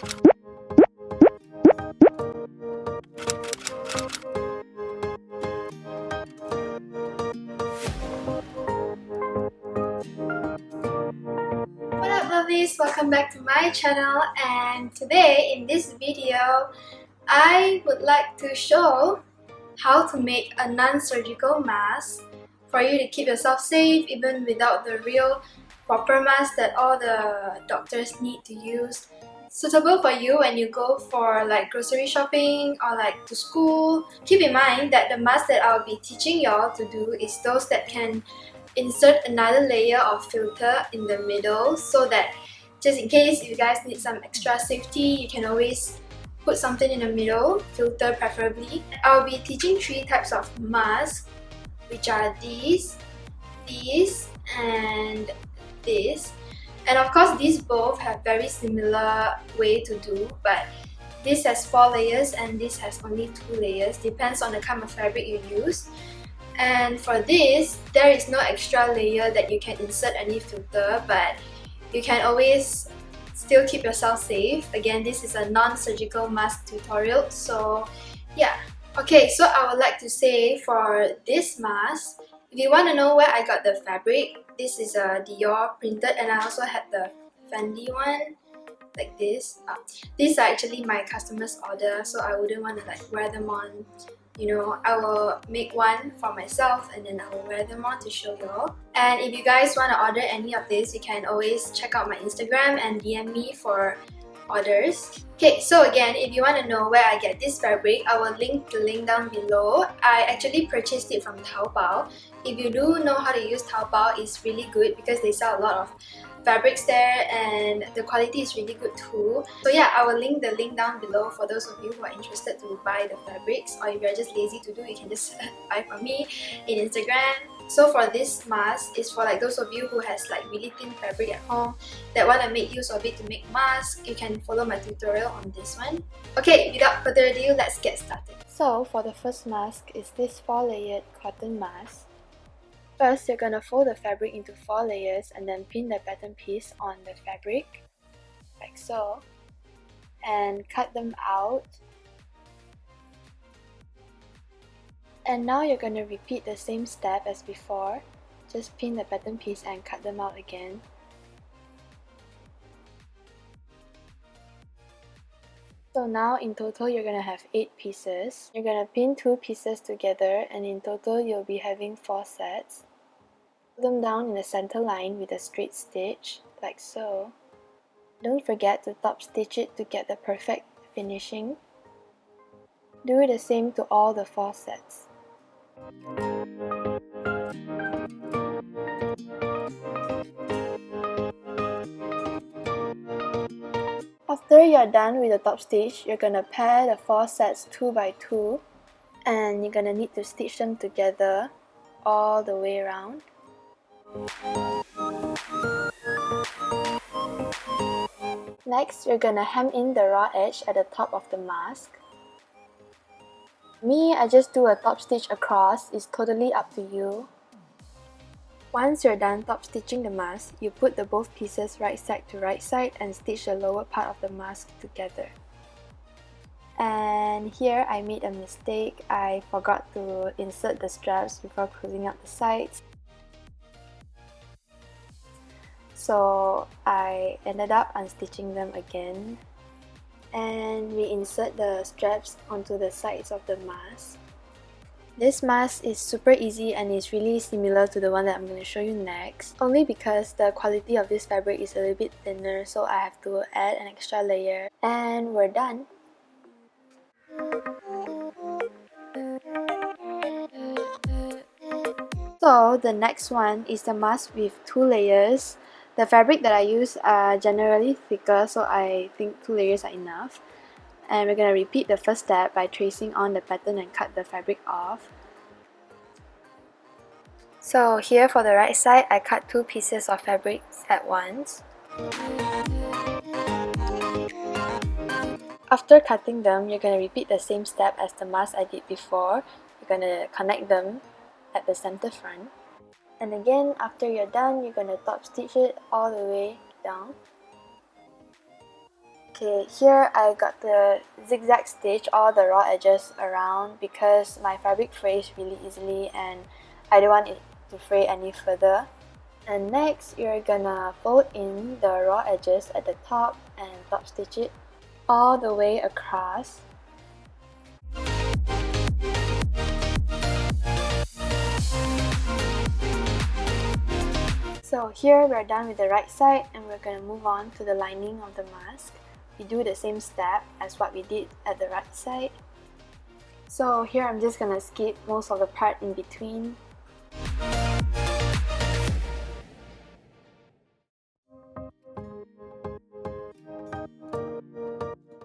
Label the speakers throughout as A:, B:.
A: What up, lovelies? Welcome back to my channel, and today in this video I would like to show how to make a non-surgical mask for you to keep yourself safe even without the real proper mask that all the doctors need to use. Suitable for you when you go for like grocery shopping or like to school. Keep in mind that the mask that I'll be teaching y'all to do is those that can insert another layer of filter in the middle, so that just in case you guys need some extra safety, you can always put something in the middle, filter preferably. I'll be teaching 3 types of masks, which are these, and this. And of course these both have very similar way to do, but this has 4 layers and this has only 2 layers, depends on the kind of fabric you use. And for this, there is no extra layer that you can insert any filter, but you can always still keep yourself safe. Again, this is a non-surgical mask tutorial, so yeah. Okay, so I would like to say for this mask, if you want to know where I got the fabric, this is a Dior printed, and I also had the Fendi one, like this. These are actually my customer's order, so I wouldn't want to like wear them on. You know, I will make one for myself and then I will wear them on to show y'all. And if you guys want to order any of this, you can always check out my Instagram and DM me for orders. Okay, so again, if you want to know where I get this fabric, I will link the link down below. I actually purchased it from Taobao. If you do know how to use Taobao, it's really good because they sell a lot of fabrics there and the quality is really good too. So yeah, I will link the link down below for those of you who are interested to buy the fabrics, or if you're just lazy to do, you can just buy from me in Instagram. So for this mask, is for like those of you who has like really thin fabric at home that want to make use of it to make masks. You can follow my tutorial on this one. Okay, without further ado, let's get started. So for the first mask is this 4-layered cotton mask. First, you're gonna fold the fabric into 4 layers and then pin the pattern piece on the fabric, like so, and cut them out. And now you're gonna repeat the same step as before, just pin the pattern piece and cut them out again. So now in total you're gonna have 8 pieces. You're gonna pin 2 pieces together, and in total you'll be having 4 sets. Put them down in the center line with a straight stitch, like so. Don't forget to top stitch it to get the perfect finishing. Do the same to all the 4 sets. After you're done with the top stitch, you're gonna pair the 4 sets 2 by 2, and you're gonna need to stitch them together all the way around. Next, you're gonna hem in the raw edge at the top of the mask. Me, I just do a top stitch across, it's totally up to you. Once you're done top stitching the mask, you put the both pieces right side to right side and stitch the lower part of the mask together. And here I made a mistake. I forgot to insert the straps before closing up the sides. So I ended up unstitching them again, and we insert the straps onto the sides of the mask. This mask is super easy and is really similar to the one that I'm going to show you next, only because the quality of this fabric is a little bit thinner, so I have to add an extra layer, and we're done. So the next one is the mask with 2 layers. The fabric that I use are generally thicker, so I think 2 layers are enough. And we're going to repeat the first step by tracing on the pattern and cut the fabric off. So here for the right side, I cut 2 pieces of fabric at once. After cutting them, you're going to repeat the same step as the mask I did before. You're going to connect them at the center front. And again, after you're done, you're going to top stitch it all the way down.
B: Okay, here I got the zigzag stitch all the raw edges around because my fabric frays really easily and I don't want it to fray any further. And next, you're gonna fold in the raw edges at the top and top stitch it all the way across. So here we're done with the right side and we're gonna move on to the lining of the mask. We do the same step as what we did at the right side. So here I'm just gonna skip most of the part in between.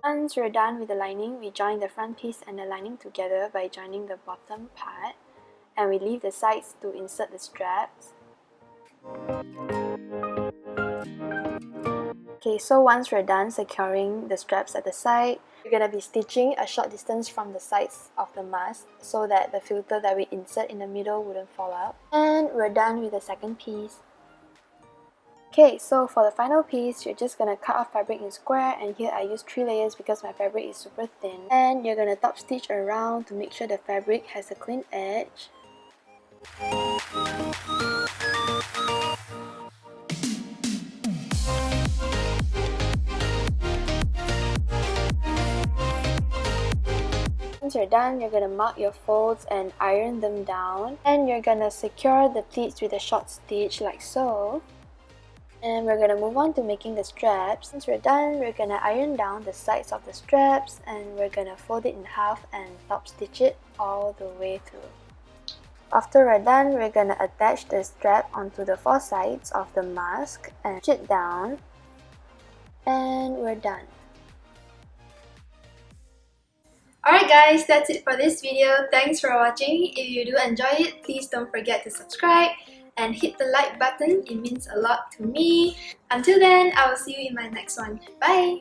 B: Once we're done with the lining, we join the front piece and the lining together by joining the bottom part, and we leave the sides to insert the straps. Okay, so once we're done securing the straps at the side, we're gonna be stitching a short distance from the sides of the mask so that the filter that we insert in the middle wouldn't fall out. And we're done with the second piece. Okay, so for the final piece, you're just gonna cut off fabric in square, and here I use 3 layers because my fabric is super thin. And you're gonna top stitch around to make sure the fabric has a clean edge. Once you're done, you're gonna mark your folds and iron them down. And you're gonna secure the pleats with a short stitch like so. And we're gonna move on to making the straps. Once we're done, we're gonna iron down the sides of the straps and we're gonna fold it in half and top stitch it all the way through. After we're done, we're gonna attach the strap onto the 4 sides of the mask and stitch it down. And we're done.
A: Alright guys, that's it for this video. Thanks for watching. If you do enjoy it, please don't forget to subscribe and hit the like button. It means a lot to me. Until then, I will see you in my next one. Bye!